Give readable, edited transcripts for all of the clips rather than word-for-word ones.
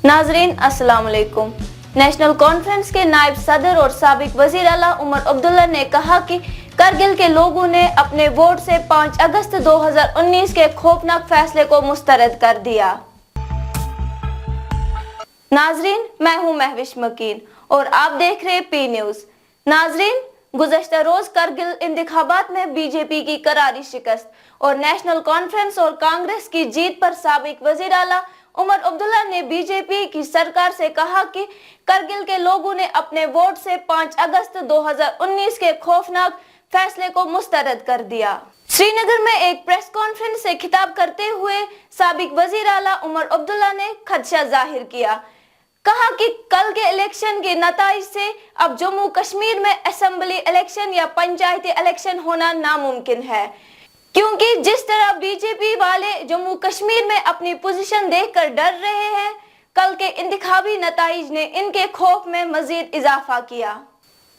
नाजरीन अस्सलाम वालेकुम। नेशनल कॉन्फ्रेंस के नायब सदर और साबिक वजीर आला उमर अब्दुल्ला ने कहा कि करगिल के लोगों ने अपने वोट से 5 अगस्त 2019 के खौफनाक फैसले को मुस्तरद कर दिया। नाजरीन, मैं हूं महविश मकीन और आप देख रहे पी न्यूज। नाजरीन, गुज़श्ता रोज करगिल इंतखाबात में बीजेपी की करारी शिकस्त और नेशनल कॉन्फ्रेंस और कांग्रेस की जीत पर साबिक वजीर आला उमर अब्दुल्ला ने बीजेपी की सरकार से कहा कि करगिल के लोगों ने अपने वोट से 5 अगस्त 2019 के खौफनाक फैसले को मुस्तरद कर दिया। श्रीनगर में एक प्रेस कॉन्फ्रेंस से खिताब करते हुए साबिक वजीर आला उमर अब्दुल्ला ने खदशा जाहिर किया। कहा कि कल के इलेक्शन के नताइज से अब जम्मू कश्मीर में असेंबली इलेक्शन या पंचायती इलेक्शन होना नामुमकिन है, क्योंकि जिस तरह बीजेपी वाले जम्मू कश्मीर में अपनी पोजीशन देखकर डर रहे हैं, कल के इंतखाबी नताइज ने इनके खौफ में मजीद इजाफा किया।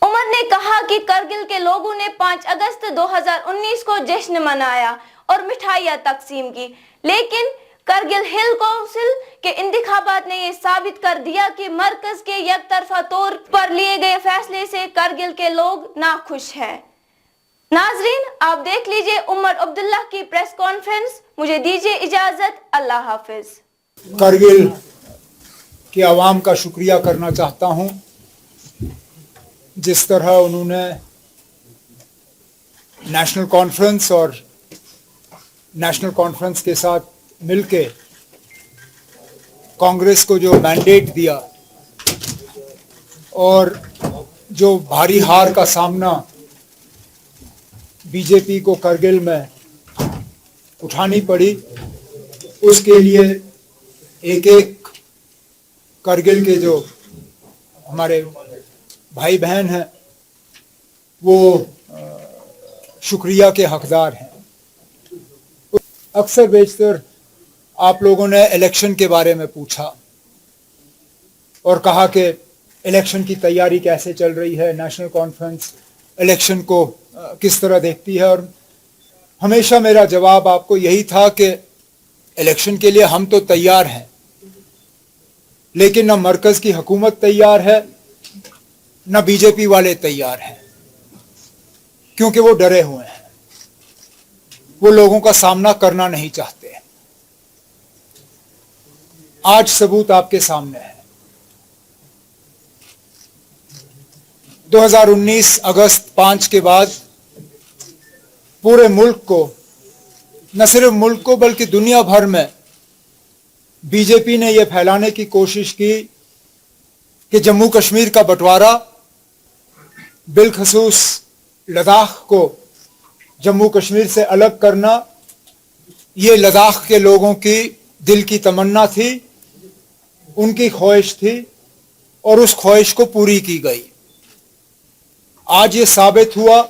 उमर ने कहा कि करगिल के लोगों ने 5 अगस्त 2019 को जश्न मनाया और मिठाइयां तकसीम की, लेकिन करगिल हिल काउंसिल के इंतखाबात ने यह साबित कर दिया कि मरकज के एकतरफा तौर पर लिए गए फैसले से करगिल के लोग नाखुश हैं। नाजरीन, आप देख लीजिए उमर अब्दुल्ला की प्रेस कॉन्फ्रेंस। मुझे दीजिए इजाजत। अल्लाह हाफिज। करगिल के अवाम का शुक्रिया करना चाहता हूं, जिस तरह उन्होंने नेशनल कॉन्फ्रेंस और नेशनल कॉन्फ्रेंस के साथ मिलके कांग्रेस को जो मैंडेट दिया और जो भारी हार का सामना बीजेपी को करगिल में उठानी पड़ी, उसके लिए एक एक करगिल के जो हमारे भाई बहन हैं वो शुक्रिया के हकदार हैं। अक्सर बेशतर आप लोगों ने इलेक्शन के बारे में पूछा और कहा कि इलेक्शन की तैयारी कैसे चल रही है, नेशनल कॉन्फ्रेंस इलेक्शन को किस तरह देखती है। और हमेशा मेरा जवाब आपको यही था कि इलेक्शन के लिए हम तो तैयार हैं, लेकिन न मरकज की हुकूमत तैयार है, न बीजेपी वाले तैयार हैं, क्योंकि वो डरे हुए हैं, वो लोगों का सामना करना नहीं चाहते। आज सबूत आपके सामने है। 2019 अगस्त 5 के बाद पूरे मुल्क को, न सिर्फ मुल्क को बल्कि दुनिया भर में बीजेपी ने यह फैलाने की कोशिश की कि जम्मू कश्मीर का बंटवारा, बिलखसूस लद्दाख को जम्मू कश्मीर से अलग करना, ये लद्दाख के लोगों की दिल की तमन्ना थी, उनकी ख्वाहिश थी और उस ख्वाहिश को पूरी की गई। आज ये साबित हुआ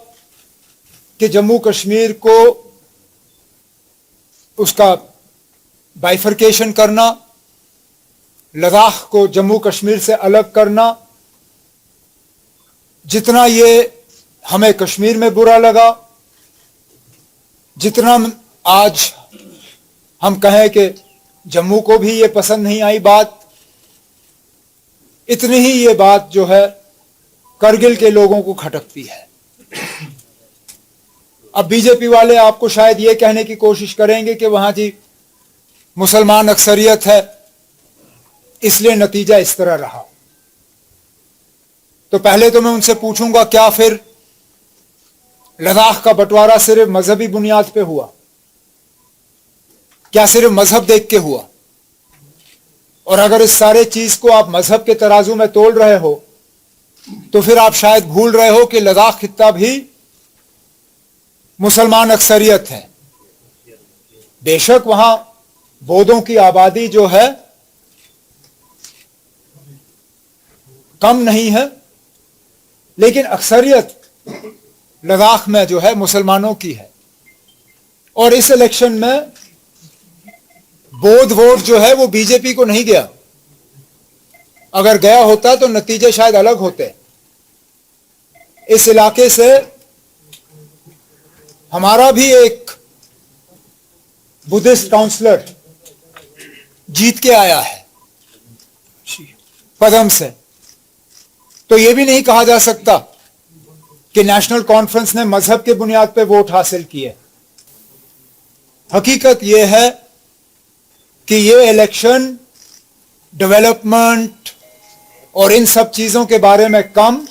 कि जम्मू कश्मीर को उसका बाइफरकेशन करना, लद्दाख को जम्मू कश्मीर से अलग करना, जितना ये हमें कश्मीर में बुरा लगा, जितना आज हम कहें कि जम्मू को भी ये पसंद नहीं आई बात, इतनी ही ये बात जो है करगिल के लोगों को खटकती है। अब बीजेपी वाले आपको शायद ये कहने की कोशिश करेंगे कि वहां जी मुसलमान अक्सरियत है, इसलिए नतीजा इस तरह रहा। तो पहले तो मैं उनसे पूछूंगा, क्या फिर लद्दाख का बंटवारा सिर्फ मजहबी बुनियाद पे हुआ? क्या सिर्फ मजहब देख के हुआ? और अगर इस सारे चीज को आप मजहब के तराजू में तोल रहे हो, तो फिर आप शायद भूल रहे हो कि लद्दाख खित्ता भी मुसलमान अक्सरियत है। बेशक वहां बौद्धों की आबादी जो है कम नहीं है, लेकिन अक्सरियत लद्दाख में जो है मुसलमानों की है। और इस इलेक्शन में बौद्ध वोट जो है वो बीजेपी को नहीं गया। अगर गया होता तो नतीजे शायद अलग होते। इस इलाके से हमारा भी एक बुद्धिस्ट काउंसलर जीत के आया है पदम से, तो यह भी नहीं कहा जा सकता कि नेशनल कॉन्फ्रेंस ने मजहब के बुनियाद पर वोट हासिल किए। हकीकत यह है कि यह इलेक्शन डेवलपमेंट और इन सब चीजों के बारे में कम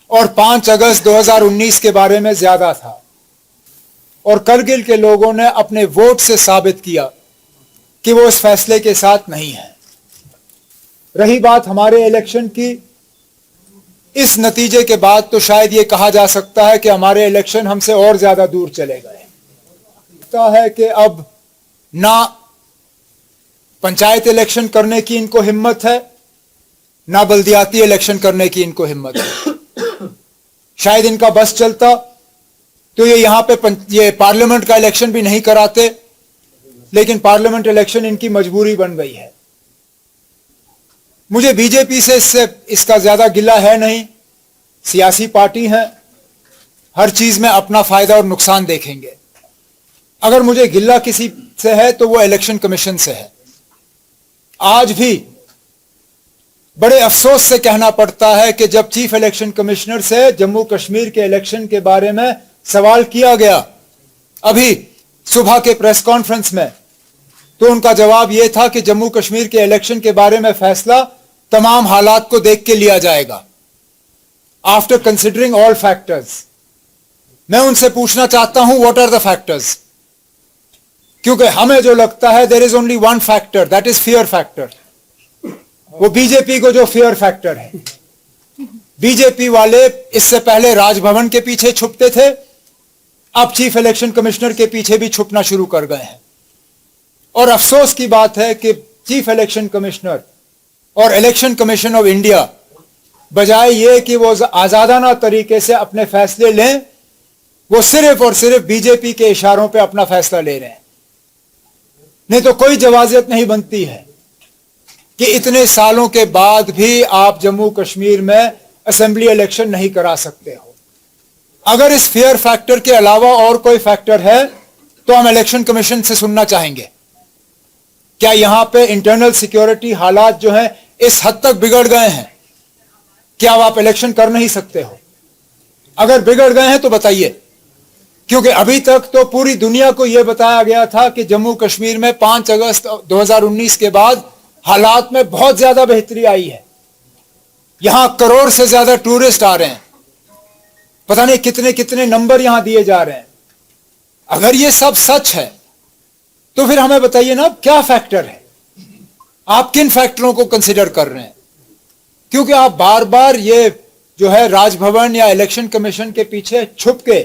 और 5 अगस्त 2019 के बारे में ज्यादा था। और करगिल के लोगों ने अपने वोट से साबित किया कि वो इस फैसले के साथ नहीं है। रही बात हमारे इलेक्शन की, इस नतीजे के बाद तो शायद ये कहा जा सकता है कि हमारे इलेक्शन हमसे और ज्यादा दूर चले गए। लगता है कि अब ना पंचायत इलेक्शन करने की इनको हिम्मत है, ना बल्दियाती इलेक्शन करने की इनको हिम्मत है। शायद इनका बस चलता तो ये यहां पे ये पार्लियामेंट का इलेक्शन भी नहीं कराते, लेकिन पार्लियामेंट इलेक्शन इनकी मजबूरी बन गई है। मुझे बीजेपी से इसका ज्यादा गिला है नहीं, सियासी पार्टी है, हर चीज में अपना फायदा और नुकसान देखेंगे। अगर मुझे गिला किसी से है तो वो इलेक्शन कमीशन से है। आज भी बड़े अफसोस से कहना पड़ता है कि जब चीफ इलेक्शन कमिश्नर से जम्मू कश्मीर के इलेक्शन के बारे में सवाल किया गया अभी सुबह के प्रेस कॉन्फ्रेंस में, तो उनका जवाब यह था कि जम्मू कश्मीर के इलेक्शन के बारे में फैसला तमाम हालात को देख के लिया जाएगा, आफ्टर कंसिडरिंग ऑल फैक्टर्स। मैं उनसे पूछना चाहता हूं, व्हाट आर द फैक्टर्स? क्योंकि हमें जो लगता है there is only one factor, that is fear factor. वो बीजेपी को जो फियर फैक्टर है, बीजेपी वाले इससे पहले राजभवन के पीछे छुपते थे, अब चीफ इलेक्शन कमिश्नर के पीछे भी छुपना शुरू कर गए हैं। और अफसोस की बात है कि चीफ इलेक्शन कमिश्नर और इलेक्शन कमीशन ऑफ इंडिया बजाय ये कि वो आजादाना तरीके से अपने फैसले लें, वो सिर्फ और सिर्फ बीजेपी के इशारों पे अपना फैसला ले रहे हैं। नहीं तो कोई जवाजियत नहीं बनती है कि इतने सालों के बाद भी आप जम्मू कश्मीर में असेंबली इलेक्शन नहीं करा सकते हो। अगर इस फेयर फैक्टर के अलावा और कोई फैक्टर है तो हम इलेक्शन कमीशन से सुनना चाहेंगे। क्या यहां पे इंटरनल सिक्योरिटी हालात जो हैं इस हद तक बिगड़ गए हैं कि अब आप इलेक्शन कर नहीं सकते हो? अगर बिगड़ गए हैं तो बताइए, क्योंकि अभी तक तो पूरी दुनिया को यह बताया गया था कि जम्मू कश्मीर में 5 अगस्त 2019 के बाद हालात में बहुत ज्यादा बेहतरी आई है। यहां करोड़ से ज्यादा टूरिस्ट आ रहे हैं, पता नहीं कितने कितने नंबर यहां दिए जा रहे हैं। अगर यह सब सच है तो फिर हमें बताइए ना क्या फैक्टर है, आप किन फैक्टरों को कंसिडर कर रहे हैं? क्योंकि आप बार बार ये जो है राजभवन या इलेक्शन कमीशन के पीछे छुप के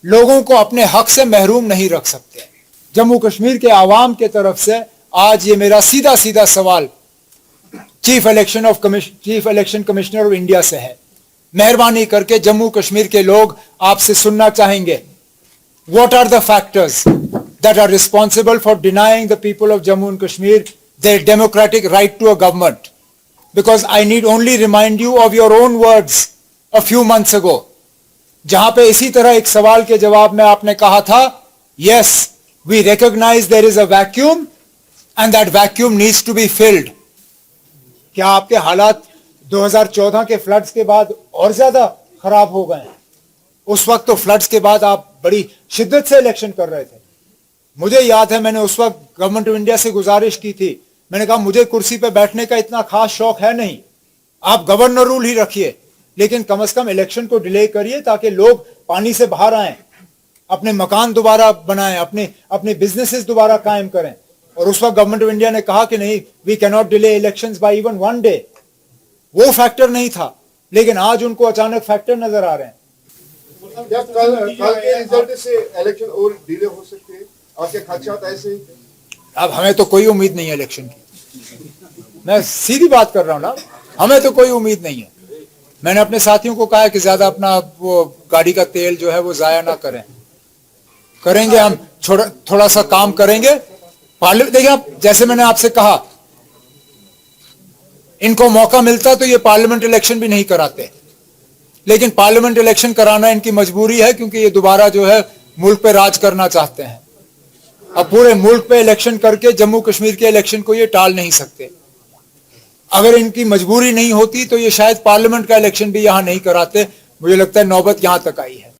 लोगों को अपने हक से महरूम नहीं रख सकते। जम्मू कश्मीर के आवाम के तरफ से आज ये मेरा सीधा सीधा सवाल chief election commissioner of India से है। मेहरबानी करके जम्मू कश्मीर के लोग आपसे सुनना चाहेंगे, what are the factors that are responsible for denying the people of Jammu and Kashmir their democratic right to a government? Because I need only remind you of your own words a few months ago, जहां पे इसी तरह एक सवाल के जवाब में आपने कहा था, yes, we recognize there is a vacuum and that vacuum needs to be filled. क्या आपके हालात 2014 के फ्लड्स के बाद और ज्यादा खराब हो गए हैं? उस वक्त तो फ्लड्स के बाद आप बड़ी शिद्दत से इलेक्शन कर रहे थे। मुझे याद है मैंने उस वक्त गवर्नमेंट ऑफ इंडिया से गुजारिश की थी, मैंने कहा मुझे कुर्सी पे बैठने का इतना खास शौक है नहीं, आप गवर्नर रूल ही रखिए, लेकिन कम से कम इलेक्शन को डिले करिए ताकि लोग पानी से बाहर आएं, अपने मकान दोबारा बनाएं, अपने बिजनेसेस दोबारा कायम करें। और उस वक्त गवर्नमेंट ऑफ इंडिया ने कहा कि नहीं, we can not delay elections by even 1 day. वो फैक्टर नहीं था, लेकिन आज उनको अचानक फैक्टर नजर आ रहे हैं। क्या कल के रिजल्ट से इलेक्शन और डिले हो सकते हैं? आपके खदशात ऐसे ही? अब हमें तो कोई उम्मीद नहीं है इलेक्शन की, मैं सीधी बात कर रहा हूं ना, हमें तो कोई उम्मीद नहीं है। मैंने अपने साथियों को कहा है कि ज्यादा अपना वो गाड़ी का तेल जो है वो जाया ना करेंगे हम थोड़ा सा काम करेंगे। देखिए, आप जैसे मैंने आपसे कहा, इनको मौका मिलता तो ये पार्लियामेंट इलेक्शन भी नहीं कराते, लेकिन पार्लियामेंट इलेक्शन कराना इनकी मजबूरी है क्योंकि ये दोबारा जो है मुल्क पे राज करना चाहते हैं। अब पूरे मुल्क पे इलेक्शन करके जम्मू कश्मीर के इलेक्शन को ये टाल नहीं सकते। अगर इनकी मजबूरी नहीं होती तो ये शायद पार्लियामेंट का इलेक्शन भी यहाँ नहीं कराते। मुझे लगता है नौबत यहाँ तक आई है।